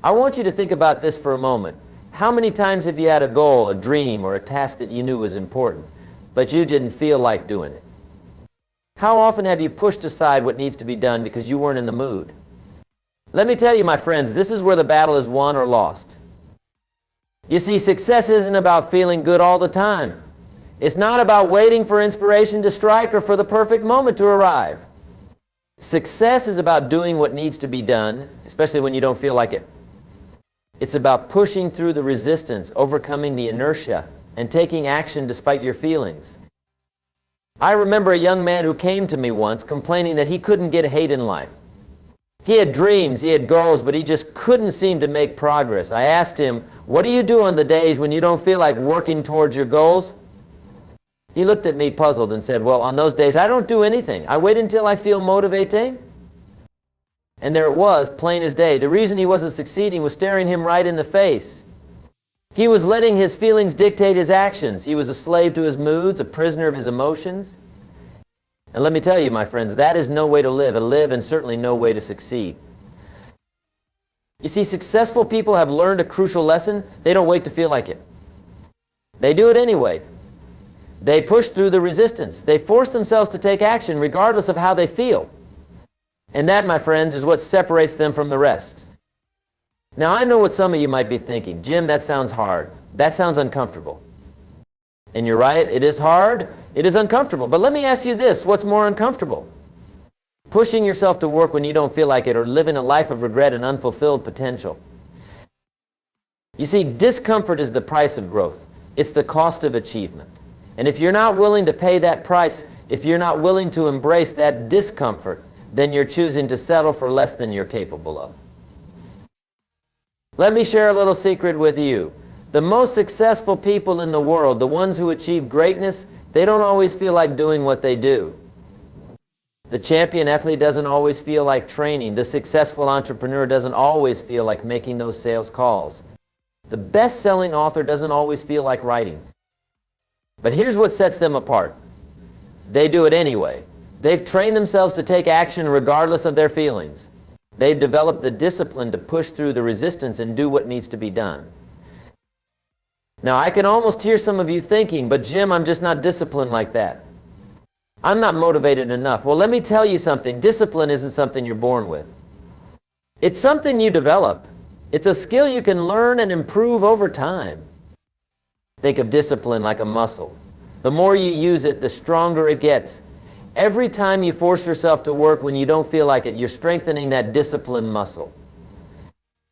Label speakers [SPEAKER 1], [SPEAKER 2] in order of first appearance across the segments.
[SPEAKER 1] I want you to think about this for a moment. How many times have you had a goal, a dream, or a task that you knew was important, but you didn't feel like doing it? How often have you pushed aside what needs to be done because you weren't in the mood? Let me tell you, my friends, this is where the battle is won or lost. You see, success isn't about feeling good all the time. It's not about waiting for inspiration to strike or for the perfect moment to arrive. Success is about doing what needs to be done, especially when you don't feel like it. It's about pushing through the resistance, overcoming the inertia, and taking action despite your feelings. I remember a young man who came to me once complaining that he couldn't get ahead in life. He had dreams, he had goals, but he just couldn't seem to make progress. I asked him, "What do you do on the days when you don't feel like working towards your goals?" He looked at me puzzled and said, "Well, on those days I don't do anything. I wait until I feel motivating." And there it was, plain as day. The reason he wasn't succeeding was staring him right in the face. He was letting his feelings dictate his actions. He was a slave to his moods, a prisoner of his emotions. And let me tell you, my friends, that is no way to live, and certainly no way to succeed. You see, successful people have learned a crucial lesson. They don't wait to feel like it. They do it anyway. They push through the resistance. They force themselves to take action regardless of how they feel. And that, my friends, is what separates them from the rest. Now, I know what some of you might be thinking. "Jim, that sounds hard. That sounds uncomfortable." And you're right, it is hard, it is uncomfortable. But let me ask you this, what's more uncomfortable? Pushing yourself to work when you don't feel like it, or living a life of regret and unfulfilled potential? You see, discomfort is the price of growth. It's the cost of achievement. And if you're not willing to pay that price, if you're not willing to embrace that discomfort, then you're choosing to settle for less than you're capable of. Let me share a little secret with you. The most successful people in the world, the ones who achieve greatness, they don't always feel like doing what they do. The champion athlete doesn't always feel like training. The successful entrepreneur doesn't always feel like making those sales calls. The best-selling author doesn't always feel like writing. But here's what sets them apart. They do it anyway. They've trained themselves to take action regardless of their feelings. They've developed the discipline to push through the resistance and do what needs to be done. Now, I can almost hear some of you thinking, "But Jim, I'm just not disciplined like that. I'm not motivated enough." Well, let me tell you something. Discipline isn't something you're born with. It's something you develop. It's a skill you can learn and improve over time. Think of discipline like a muscle. The more you use it, the stronger it gets. Every time you force yourself to work when you don't feel like it, you're strengthening that discipline muscle.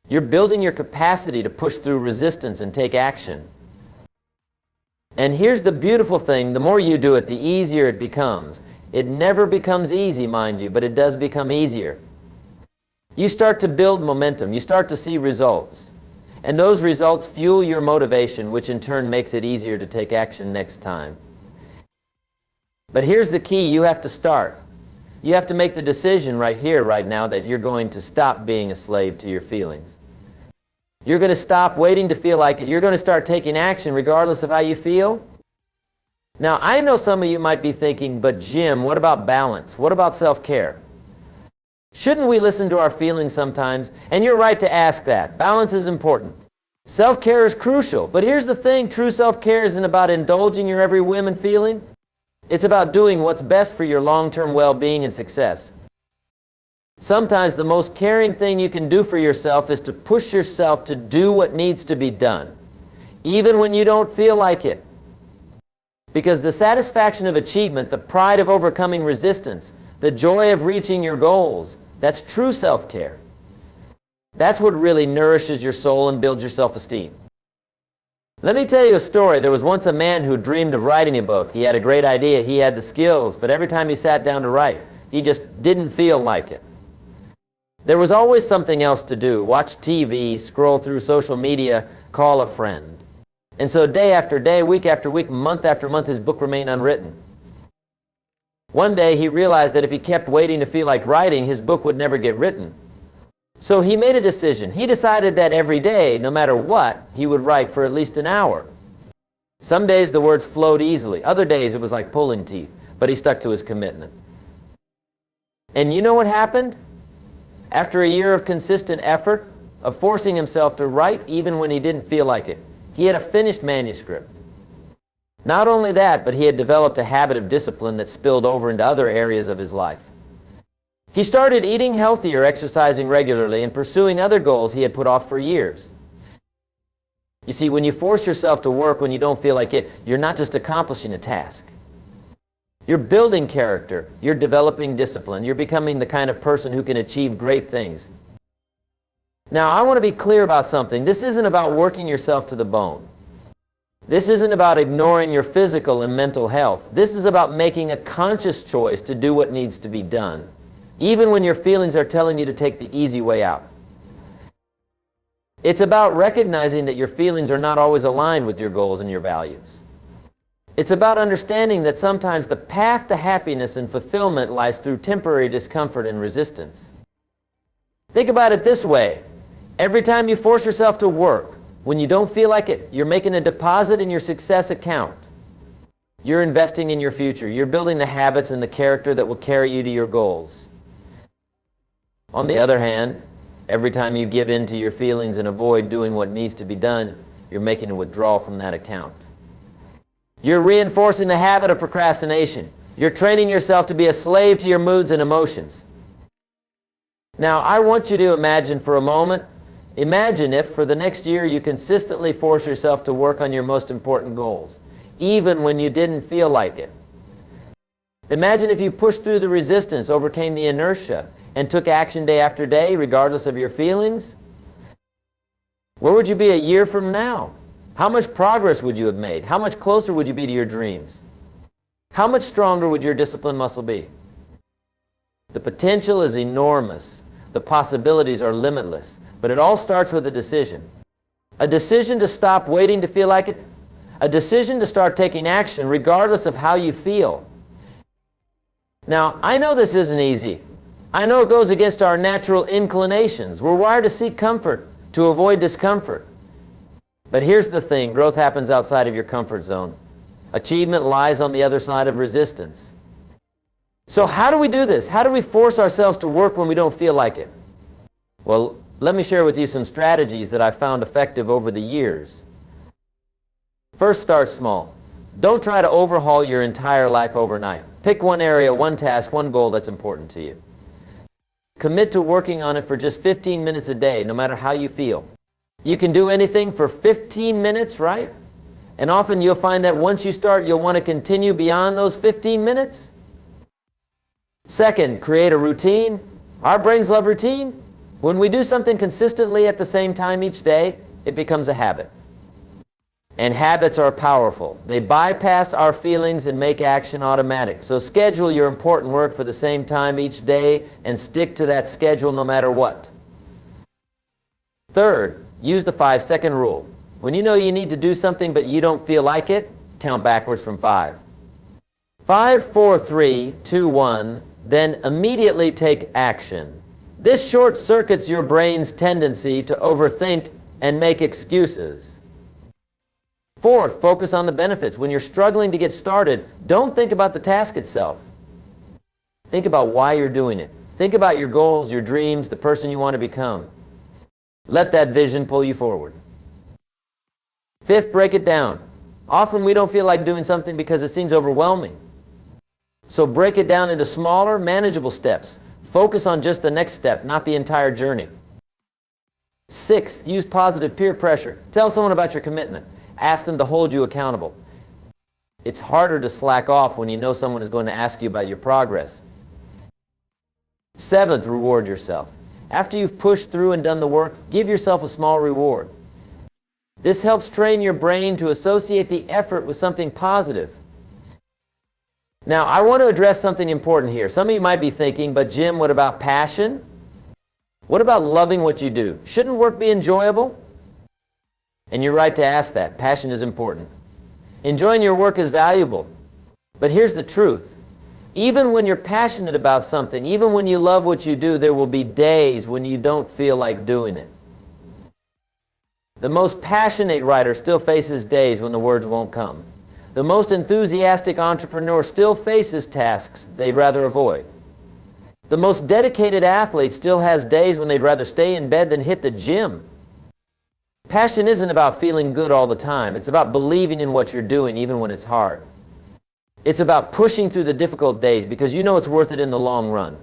[SPEAKER 1] You're building your capacity to push through resistance and take action. And here's the beautiful thing, the more you do it, the easier it becomes. It never becomes easy, mind you, but it does become easier. You start to build momentum, you start to see results. And those results fuel your motivation, which in turn makes it easier to take action next time. But here's the key, you have to start. You have to make the decision right here, right now, that you're going to stop being a slave to your feelings. You're going to stop waiting to feel like it. You're going to start taking action regardless of how you feel. Now, I know some of you might be thinking, "But Jim, what about balance? What about self-care?" Shouldn't we listen to our feelings sometimes? And you're right to ask that. Balance is important. Self-care is crucial. But here's the thing, true self-care isn't about indulging your every whim and feeling. It's about doing what's best for your long-term well-being and success. Sometimes the most caring thing you can do for yourself is to push yourself to do what needs to be done, even when you don't feel like it. Because the satisfaction of achievement, the pride of overcoming resistance, the joy of reaching your goals, that's true self-care. That's what really nourishes your soul and builds your self-esteem. Let me tell you a story. There was once a man who dreamed of writing a book. He had a great idea. He had the skills, but every time he sat down to write, he just didn't feel like it. There was always something else to do. Watch TV, scroll through social media, call a friend. And so day after day, week after week, month after month, his book remained unwritten. One day he realized that if he kept waiting to feel like writing, his book would never get written. So he made a decision. He decided that every day, no matter what, he would write for at least an hour. Some days the words flowed easily. Other days it was like pulling teeth. But he stuck to his commitment. And you know what happened? After a year of consistent effort, of forcing himself to write even when he didn't feel like it. He had a finished manuscript. Not only that, but he had developed a habit of discipline that spilled over into other areas of his life. He started eating healthier, exercising regularly, and pursuing other goals he had put off for years. You see, when you force yourself to work when you don't feel like it, you're not just accomplishing a task. You're building character. You're developing discipline. You're becoming the kind of person who can achieve great things. Now, I want to be clear about something. This isn't about working yourself to the bone. This isn't about ignoring your physical and mental health. This is about making a conscious choice to do what needs to be done, even when your feelings are telling you to take the easy way out. It's about recognizing that your feelings are not always aligned with your goals and your values. It's about understanding that sometimes the path to happiness and fulfillment lies through temporary discomfort and resistance. Think about it this way. Every time you force yourself to work, when you don't feel like it, you're making a deposit in your success account. You're investing in your future. You're building the habits and the character that will carry you to your goals. On the other hand, every time you give in to your feelings and avoid doing what needs to be done, you're making a withdrawal from that account. You're reinforcing the habit of procrastination. You're training yourself to be a slave to your moods and emotions. Now, I want you to imagine for a moment, imagine if for the next year you consistently force yourself to work on your most important goals, even when you didn't feel like it. Imagine if you pushed through the resistance, overcame the inertia, and took action day after day, regardless of your feelings. Where would you be a year from now? How much progress would you have made? How much closer would you be to your dreams? How much stronger would your discipline muscle be? The potential is enormous. The possibilities are limitless. But it all starts with a decision. A decision to stop waiting to feel like it. A decision to start taking action regardless of how you feel. Now, I know this isn't easy. I know it goes against our natural inclinations. We're wired to seek comfort, to avoid discomfort. But here's the thing, growth happens outside of your comfort zone. Achievement lies on the other side of resistance. So how do we do this? How do we force ourselves to work when we don't feel like it? Well, let me share with you some strategies that I've found effective over the years. First, start small. Don't try to overhaul your entire life overnight. Pick one area, one task, one goal that's important to you. Commit to working on it for just 15 minutes a day, no matter how you feel. You can do anything for 15 minutes, right? And often you'll find that once you start, you'll want to continue beyond those 15 minutes. Second, create a routine. Our brains love routine. When we do something consistently at the same time each day, it becomes a habit. And habits are powerful. They bypass our feelings and make action automatic. So schedule your important work for the same time each day and stick to that schedule no matter what. Third, use the 5-second rule. When you know you need to do something but you don't feel like it, count backwards from 5. 5, 4, 3, 2, 1, then immediately take action. This short circuits your brain's tendency to overthink and make excuses. Fourth, focus on the benefits. When you're struggling to get started, don't think about the task itself. Think about why you're doing it. Think about your goals, your dreams, the person you want to become. Let that vision pull you forward. Fifth, break it down. Often we don't feel like doing something because it seems overwhelming. So break it down into smaller, manageable steps. Focus on just the next step, not the entire journey. Sixth, use positive peer pressure. Tell someone about your commitment. Ask them to hold you accountable. It's harder to slack off when you know someone is going to ask you about your progress. Seventh, reward yourself. After you've pushed through and done the work, give yourself a small reward. This helps train your brain to associate the effort with something positive. Now, I want to address something important here. Some of you might be thinking, but Jim, what about passion? What about loving what you do? Shouldn't work be enjoyable? And you're right to ask that. Passion is important. Enjoying your work is valuable. But here's the truth. Even when you're passionate about something, even when you love what you do, there will be days when you don't feel like doing it. The most passionate writer still faces days when the words won't come. The most enthusiastic entrepreneur still faces tasks they'd rather avoid. The most dedicated athlete still has days when they'd rather stay in bed than hit the gym. Passion isn't about feeling good all the time. It's about believing in what you're doing even when it's hard. It's about pushing through the difficult days because you know it's worth it in the long run.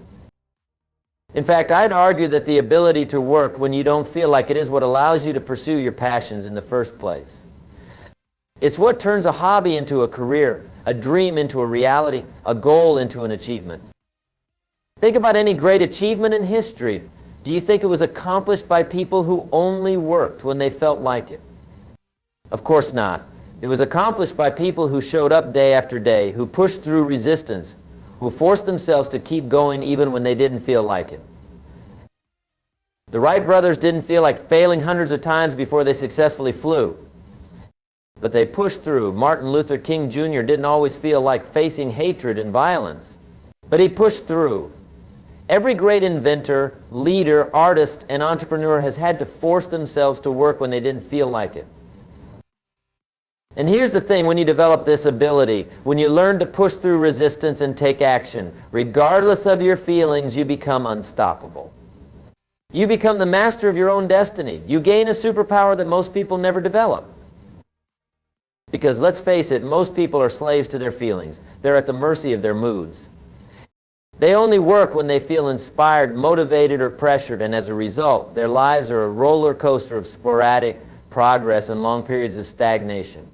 [SPEAKER 1] In fact, I'd argue that the ability to work when you don't feel like it is what allows you to pursue your passions in the first place. It's what turns a hobby into a career, a dream into a reality, a goal into an achievement. Think about any great achievement in history. Do you think it was accomplished by people who only worked when they felt like it? Of course not. It was accomplished by people who showed up day after day, who pushed through resistance, who forced themselves to keep going even when they didn't feel like it. The Wright brothers didn't feel like failing hundreds of times before they successfully flew. But they pushed through. Martin Luther King Jr. didn't always feel like facing hatred and violence, but he pushed through. Every great inventor, leader, artist, and entrepreneur has had to force themselves to work when they didn't feel like it. And here's the thing, when you develop this ability, when you learn to push through resistance and take action, regardless of your feelings, you become unstoppable. You become the master of your own destiny. You gain a superpower that most people never develop. Because let's face it, most people are slaves to their feelings. They're at the mercy of their moods. They only work when they feel inspired, motivated, or pressured, and as a result, their lives are a roller coaster of sporadic progress and long periods of stagnation.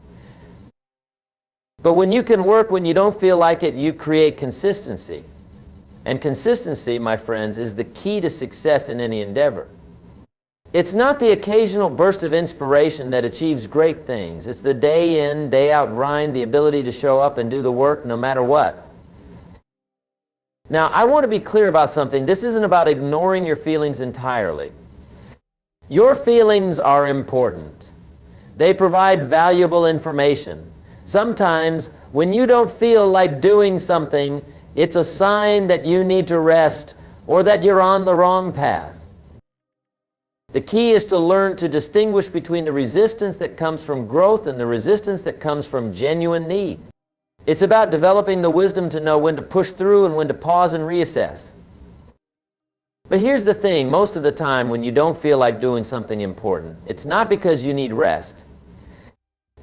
[SPEAKER 1] But when you can work when you don't feel like it, you create consistency. And consistency, my friends, is the key to success in any endeavor. It's not the occasional burst of inspiration that achieves great things. It's the day in, day out grind, the ability to show up and do the work no matter what. Now, I want to be clear about something. This isn't about ignoring your feelings entirely. Your feelings are important. They provide valuable information. Sometimes, when you don't feel like doing something, it's a sign that you need to rest or that you're on the wrong path. The key is to learn to distinguish between the resistance that comes from growth and the resistance that comes from genuine need. It's about developing the wisdom to know when to push through and when to pause and reassess. But here's the thing, most of the time when you don't feel like doing something important, it's not because you need rest.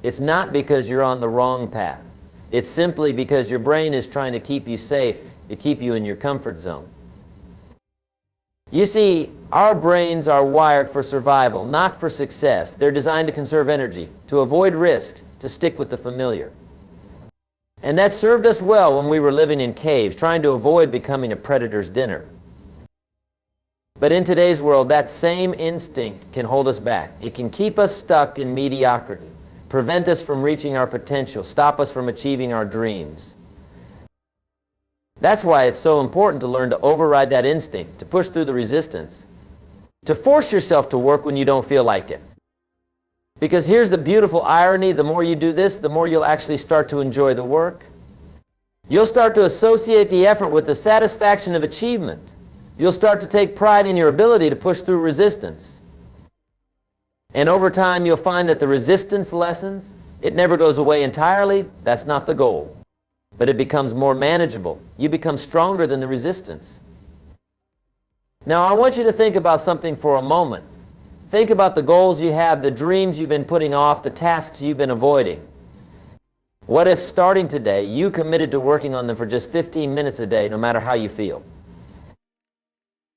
[SPEAKER 1] It's not because you're on the wrong path. It's simply because your brain is trying to keep you safe, to keep you in your comfort zone. You see, our brains are wired for survival, not for success. They're designed to conserve energy, to avoid risk, to stick with the familiar. And that served us well when we were living in caves, trying to avoid becoming a predator's dinner. But in today's world, that same instinct can hold us back. It can keep us stuck in mediocrity, prevent us from reaching our potential, stop us from achieving our dreams. That's why it's so important to learn to override that instinct, to push through the resistance, to force yourself to work when you don't feel like it. Because here's the beautiful irony, the more you do this, the more you'll actually start to enjoy the work. You'll start to associate the effort with the satisfaction of achievement. You'll start to take pride in your ability to push through resistance. And over time, you'll find that the resistance lessens. It never goes away entirely. That's not the goal. But it becomes more manageable. You become stronger than the resistance. Now, I want you to think about something for a moment. Think about the goals you have, the dreams you've been putting off, the tasks you've been avoiding. What if starting today, you committed to working on them for just 15 minutes a day, no matter how you feel?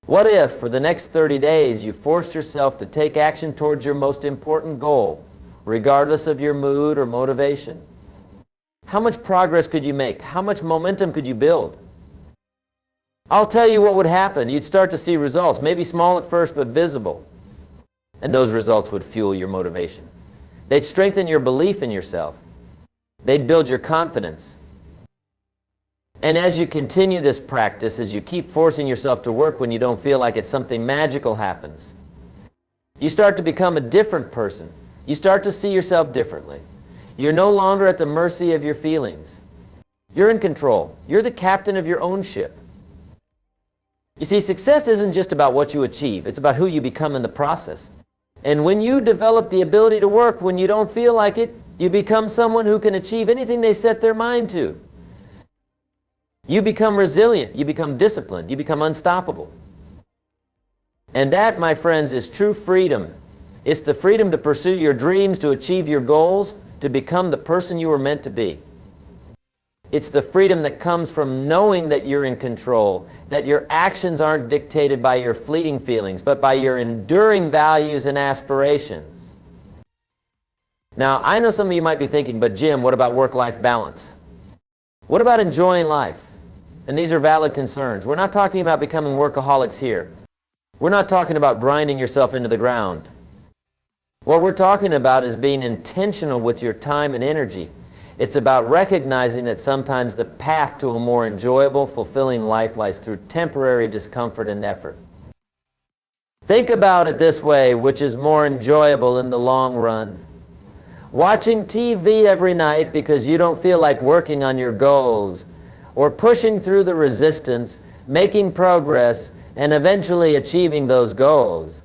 [SPEAKER 1] What if, for the next 30 days, you forced yourself to take action towards your most important goal, regardless of your mood or motivation? How much progress could you make? How much momentum could you build? I'll tell you what would happen. You'd start to see results, maybe small at first, but visible. And those results would fuel your motivation. They'd strengthen your belief in yourself. They'd build your confidence. And as you continue this practice, as you keep forcing yourself to work when you don't feel like it, something magical happens. You start to become a different person. You start to see yourself differently. You're no longer at the mercy of your feelings. You're in control. You're the captain of your own ship. You see, success isn't just about what you achieve. It's about who you become in the process. And when you develop the ability to work when you don't feel like it, you become someone who can achieve anything they set their mind to. You become resilient. You become disciplined. You become unstoppable. And that, my friends, is true freedom. It's the freedom to pursue your dreams, to achieve your goals, to become the person you were meant to be. It's the freedom that comes from knowing that you're in control, that your actions aren't dictated by your fleeting feelings, but by your enduring values and aspirations. Now, I know some of you might be thinking, but Jim, what about work-life balance? What about enjoying life? And these are valid concerns. We're not talking about becoming workaholics here. We're not talking about grinding yourself into the ground. What we're talking about is being intentional with your time and energy. It's about recognizing that sometimes the path to a more enjoyable, fulfilling life lies through temporary discomfort and effort. Think about it this way, which is more enjoyable in the long run. Watching TV every night because you don't feel like working on your goals, or pushing through the resistance, making progress, and eventually achieving those goals,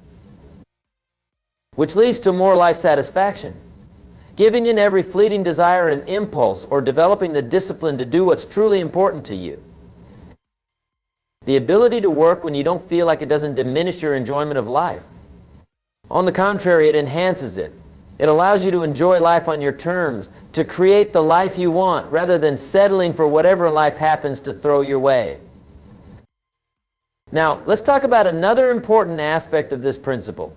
[SPEAKER 1] which leads to more life satisfaction. Giving in every fleeting desire and impulse, or developing the discipline to do what's truly important to you. The ability to work when you don't feel like it doesn't diminish your enjoyment of life. On the contrary, it enhances it. It allows you to enjoy life on your terms, to create the life you want, rather than settling for whatever life happens to throw your way. Now, let's talk about another important aspect of this principle.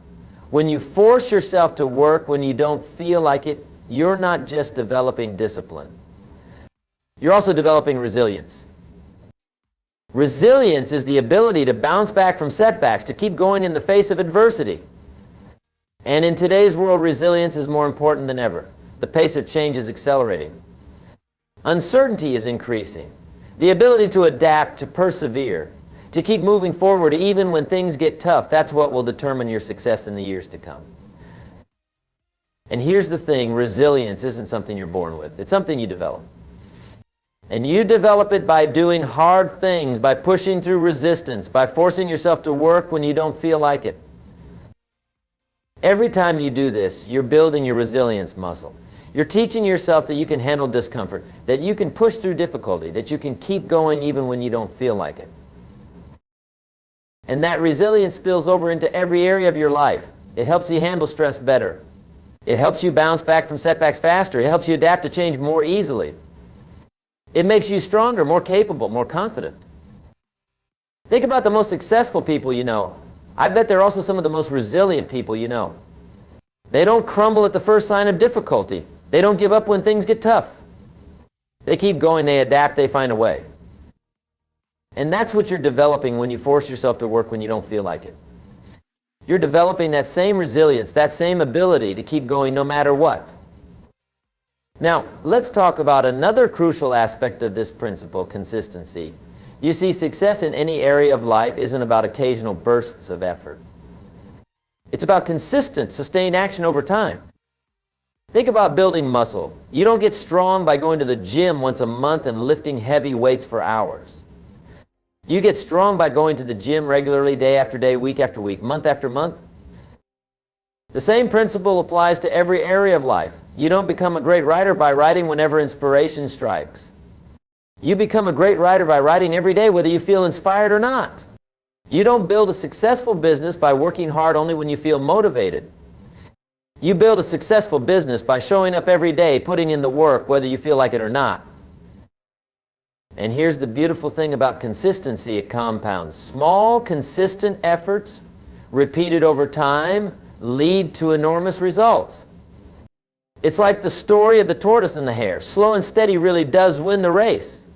[SPEAKER 1] When you force yourself to work when you don't feel like it, you're not just developing discipline. You're also developing resilience. Resilience is the ability to bounce back from setbacks, to keep going in the face of adversity. And in today's world, resilience is more important than ever. The pace of change is accelerating. Uncertainty is increasing. The ability to adapt, to persevere, to keep moving forward even when things get tough, that's what will determine your success in the years to come. And here's the thing, resilience isn't something you're born with. It's something you develop. And you develop it by doing hard things, by pushing through resistance, by forcing yourself to work when you don't feel like it. Every time you do this, you're building your resilience muscle. You're teaching yourself that you can handle discomfort, that you can push through difficulty, that you can keep going even when you don't feel like it. And that resilience spills over into every area of your life. It helps you handle stress better. It helps you bounce back from setbacks faster. It helps you adapt to change more easily. It makes you stronger, more capable, more confident. Think about the most successful people you know. I bet they're also some of the most resilient people you know. They don't crumble at the first sign of difficulty. They don't give up when things get tough. They keep going, they adapt, they find a way. And that's what you're developing when you force yourself to work when you don't feel like it. You're developing that same resilience, that same ability to keep going no matter what. Now, let's talk about another crucial aspect of this principle, consistency. You see, success in any area of life isn't about occasional bursts of effort. It's about consistent, sustained action over time. Think about building muscle. You don't get strong by going to the gym once a month and lifting heavy weights for hours. You get strong by going to the gym regularly, day after day, week after week, month after month. The same principle applies to every area of life. You don't become a great writer by writing whenever inspiration strikes. You become a great writer by writing every day, whether you feel inspired or not. You don't build a successful business by working hard only when you feel motivated. You build a successful business by showing up every day, putting in the work, whether you feel like it or not. And here's the beautiful thing about consistency, it compounds. Small, consistent efforts, repeated over time, lead to enormous results. It's like the story of the tortoise and the hare. Slow and steady really does win the race.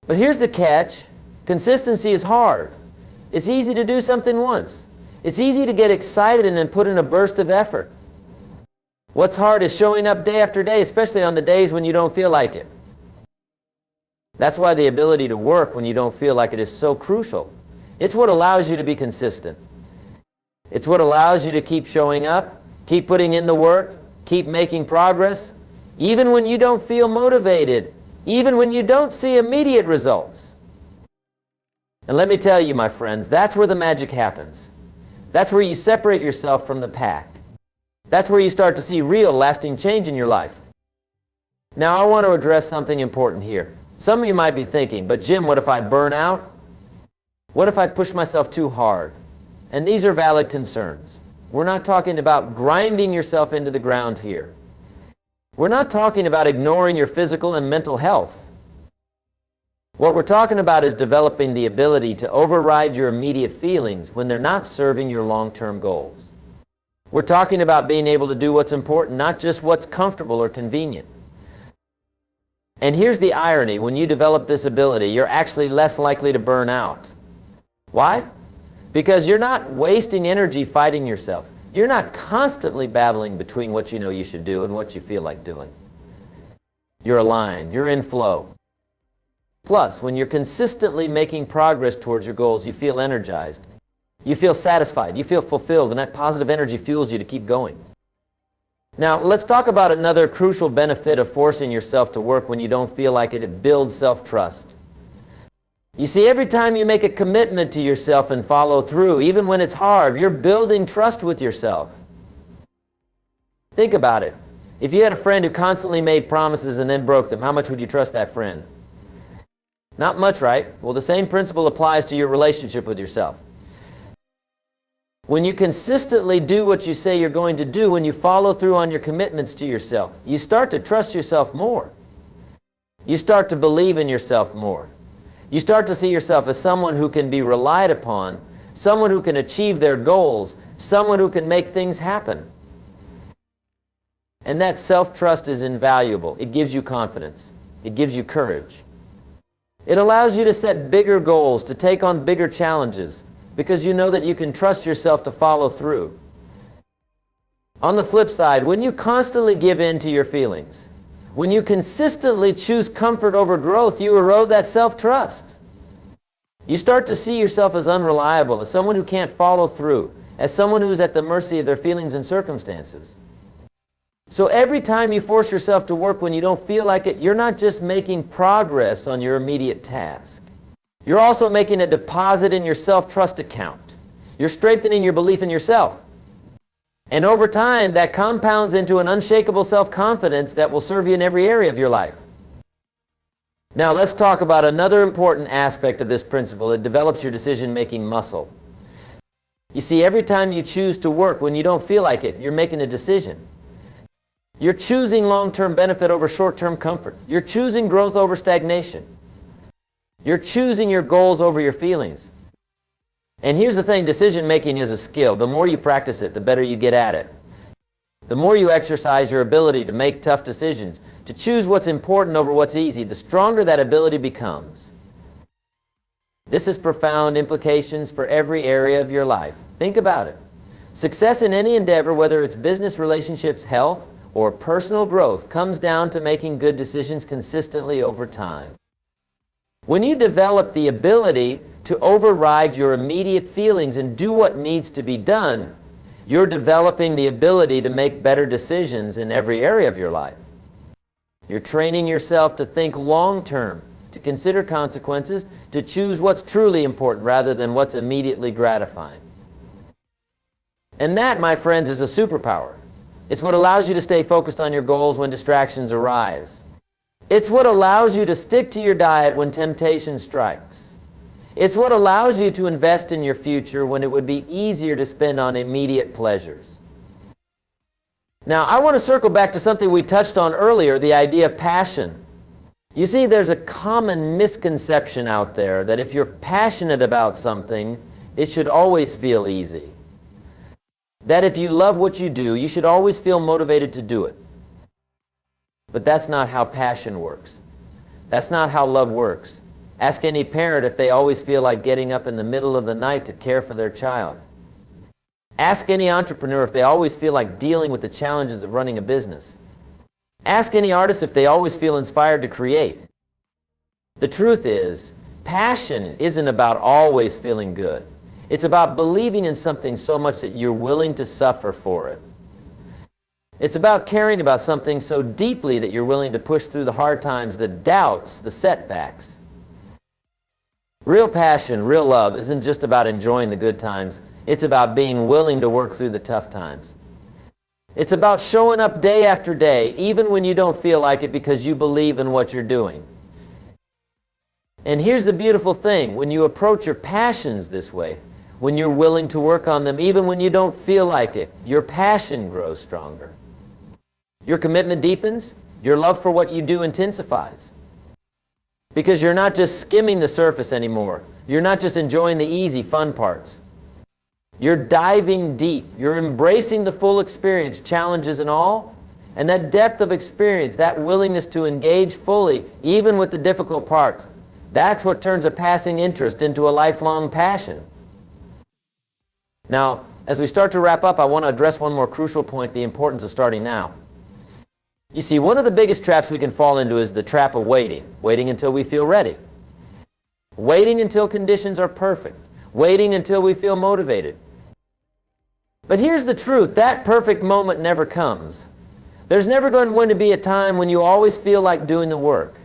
[SPEAKER 1] But here's the catch. Consistency is hard. It's easy to do something once. It's easy to get excited and then put in a burst of effort. What's hard is showing up day after day, especially on the days when you don't feel like it. That's why the ability to work when you don't feel like it is so crucial. It's what allows you to be consistent. It's what allows you to keep showing up, keep putting in the work, keep making progress, even when you don't feel motivated, even when you don't see immediate results. And let me tell you, my friends, that's where the magic happens. That's where you separate yourself from the pack. That's where you start to see real, lasting change in your life. Now, I want to address something important here. Some of you might be thinking, but Jim, what if I burn out? What if I push myself too hard? And these are valid concerns. We're not talking about grinding yourself into the ground here. We're not talking about ignoring your physical and mental health. What we're talking about is developing the ability to override your immediate feelings when they're not serving your long-term goals. We're talking about being able to do what's important, not just what's comfortable or convenient. And here's the irony. When you develop this ability, you're actually less likely to burn out. Why? Because you're not wasting energy fighting yourself. You're not constantly battling between what you know you should do and what you feel like doing. You're aligned. You're in flow. Plus, when you're consistently making progress towards your goals, you feel energized. You feel satisfied. You feel fulfilled, and that positive energy fuels you to keep going. Now, let's talk about another crucial benefit of forcing yourself to work when you don't feel like it. It builds self-trust. You see, every time you make a commitment to yourself and follow through, even when it's hard, you're building trust with yourself. Think about it. If you had a friend who constantly made promises and then broke them, how much would you trust that friend? Not much, right? Well, the same principle applies to your relationship with yourself. When you consistently do what you say you're going to do, when you follow through on your commitments to yourself, you start to trust yourself more. You start to believe in yourself more. You start to see yourself as someone who can be relied upon, someone who can achieve their goals, someone who can make things happen. And that self-trust is invaluable. It gives you confidence. It gives you courage. It allows you to set bigger goals, to take on bigger challenges, because you know that you can trust yourself to follow through. On the flip side, when you constantly give in to your feelings, when you consistently choose comfort over growth, you erode that self-trust. You start to see yourself as unreliable, as someone who can't follow through, as someone who's at the mercy of their feelings and circumstances. So every time you force yourself to work when you don't feel like it, you're not just making progress on your immediate task. You're also making a deposit in your self-trust account. You're strengthening your belief in yourself. And over time, that compounds into an unshakable self-confidence that will serve you in every area of your life. Now, let's talk about another important aspect of this principle. It develops your decision-making muscle. You see, every time you choose to work when you don't feel like it, you're making a decision. You're choosing long-term benefit over short-term comfort. You're choosing growth over stagnation. You're choosing your goals over your feelings. And here's the thing, decision-making is a skill. The more you practice it, the better you get at it. The more you exercise your ability to make tough decisions, to choose what's important over what's easy, the stronger that ability becomes. This has profound implications for every area of your life. Think about it. Success in any endeavor, whether it's business, relationships, health, or personal growth, comes down to making good decisions consistently over time. When you develop the ability to override your immediate feelings and do what needs to be done, you're developing the ability to make better decisions in every area of your life. You're training yourself to think long-term, to consider consequences, to choose what's truly important rather than what's immediately gratifying. And that, my friends, is a superpower. It's what allows you to stay focused on your goals when distractions arise. It's what allows you to stick to your diet when temptation strikes. It's what allows you to invest in your future when it would be easier to spend on immediate pleasures. Now, I want to circle back to something we touched on earlier, the idea of passion. You see, there's a common misconception out there that if you're passionate about something, it should always feel easy. That if you love what you do, you should always feel motivated to do it. But that's not how passion works. That's not how love works. Ask any parent if they always feel like getting up in the middle of the night to care for their child. Ask any entrepreneur if they always feel like dealing with the challenges of running a business. Ask any artist if they always feel inspired to create. The truth is, passion isn't about always feeling good. It's about believing in something so much that you're willing to suffer for it. It's about caring about something so deeply that you're willing to push through the hard times, the doubts, the setbacks. Real passion, real love isn't just about enjoying the good times. It's about being willing to work through the tough times. It's about showing up day after day, even when you don't feel like it, because you believe in what you're doing. And here's the beautiful thing. When you approach your passions this way, when you're willing to work on them, even when you don't feel like it, your passion grows stronger. Your commitment deepens. Your love for what you do intensifies. Because you're not just skimming the surface anymore. You're not just enjoying the easy, fun parts. You're diving deep. You're embracing the full experience, challenges and all. And that depth of experience, that willingness to engage fully, even with the difficult parts, that's what turns a passing interest into a lifelong passion. Now, as we start to wrap up, I want to address one more crucial point, the importance of starting now. You see, one of the biggest traps we can fall into is the trap of waiting. Waiting until we feel ready. Waiting until conditions are perfect. Waiting until we feel motivated. But here's the truth. That perfect moment never comes. There's never going to be a time when you always feel like doing the work.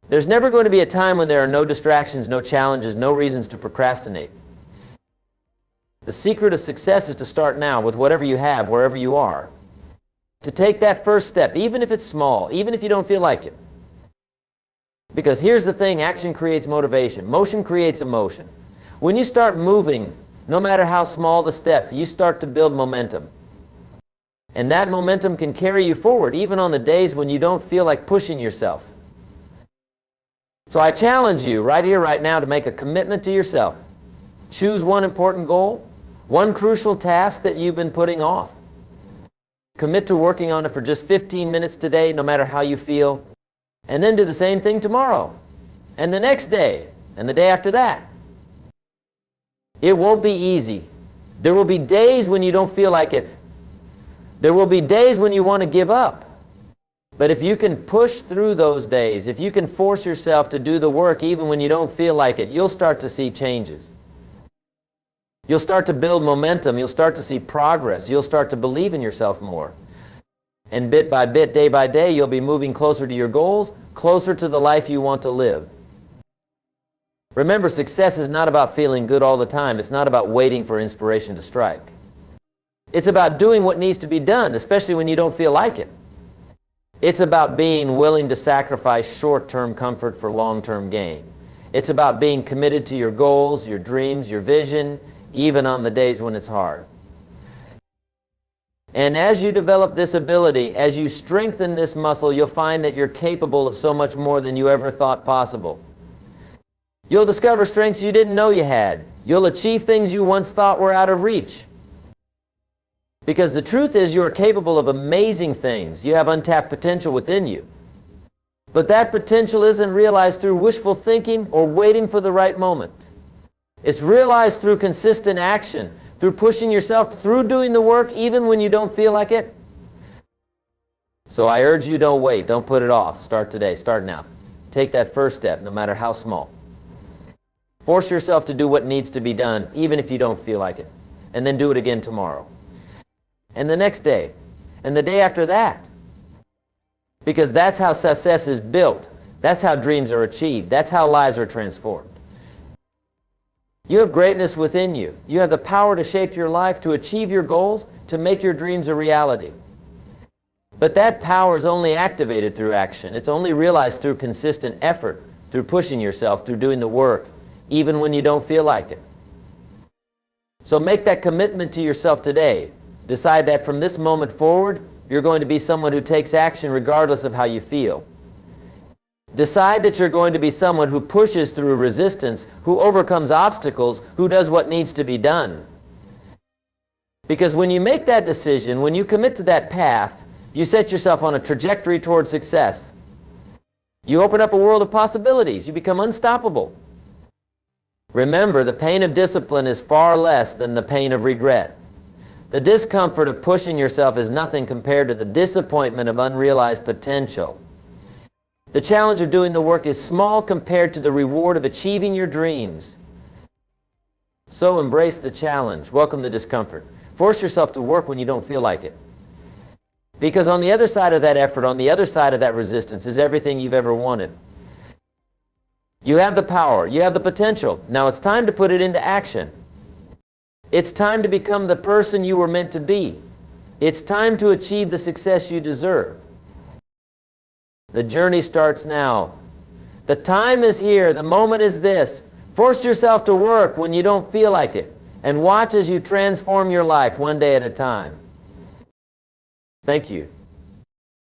[SPEAKER 1] There's never going to be a time when there are no distractions, no challenges, no reasons to procrastinate. The secret of success is to start now with whatever you have, wherever you are. To take that first step, even if it's small, even if you don't feel like it. Because here's the thing, action creates motivation. Motion creates emotion. When you start moving, no matter how small the step, you start to build momentum. And that momentum can carry you forward, even on the days when you don't feel like pushing yourself. So I challenge you right here, right now, to make a commitment to yourself. Choose one important goal, one crucial task that you've been putting off. Commit to working on it for just 15 minutes today, no matter how you feel. And then do the same thing tomorrow, and the next day, and the day after that. It won't be easy. There will be days when you don't feel like it. There will be days when you want to give up. But if you can push through those days, if you can force yourself to do the work even when you don't feel like it, you'll start to see changes. You'll start to build momentum. You'll start to see progress. You'll start to believe in yourself more. And bit by bit, day by day, you'll be moving closer to your goals, closer to the life you want to live. Remember, success is not about feeling good all the time. It's not about waiting for inspiration to strike. It's about doing what needs to be done, especially when you don't feel like it. It's about being willing to sacrifice short-term comfort for long-term gain. It's about being committed to your goals, your dreams, your vision, even on the days when it's hard. And as you develop this ability, as you strengthen this muscle, you'll find that you're capable of so much more than you ever thought possible. You'll discover strengths you didn't know you had. You'll achieve things you once thought were out of reach. Because the truth is, you are capable of amazing things. You have untapped potential within you. But that potential isn't realized through wishful thinking or waiting for the right moment. It's realized through consistent action, through pushing yourself, through doing the work even when you don't feel like it. So I urge you, don't wait. Don't put it off. Start today. Start now. Take that first step, no matter how small. Force yourself to do what needs to be done, even if you don't feel like it. And then do it again tomorrow. And the next day. And the day after that. Because that's how success is built. That's how dreams are achieved. That's how lives are transformed. You have greatness within you. You have the power to shape your life, to achieve your goals, to make your dreams a reality. But that power is only activated through action. It's only realized through consistent effort, through pushing yourself, through doing the work, even when you don't feel like it. So make that commitment to yourself today. Decide that from this moment forward, you're going to be someone who takes action regardless of how you feel. Decide that you're going to be someone who pushes through resistance, who overcomes obstacles, who does what needs to be done. Because when you make that decision, when you commit to that path, you set yourself on a trajectory toward success. You open up a world of possibilities. You become unstoppable. Remember, the pain of discipline is far less than the pain of regret. The discomfort of pushing yourself is nothing compared to the disappointment of unrealized potential. The challenge of doing the work is small compared to the reward of achieving your dreams. So embrace the challenge. Welcome the discomfort. Force yourself to work when you don't feel like it. Because on the other side of that effort, on the other side of that resistance, is everything you've ever wanted. You have the power. You have the potential. Now it's time to put it into action. It's time to become the person you were meant to be. It's time to achieve the success you deserve. The journey starts now. The time is here. The moment is this. Force yourself to work when you don't feel like it, and watch as you transform your life one day at a time. Thank you.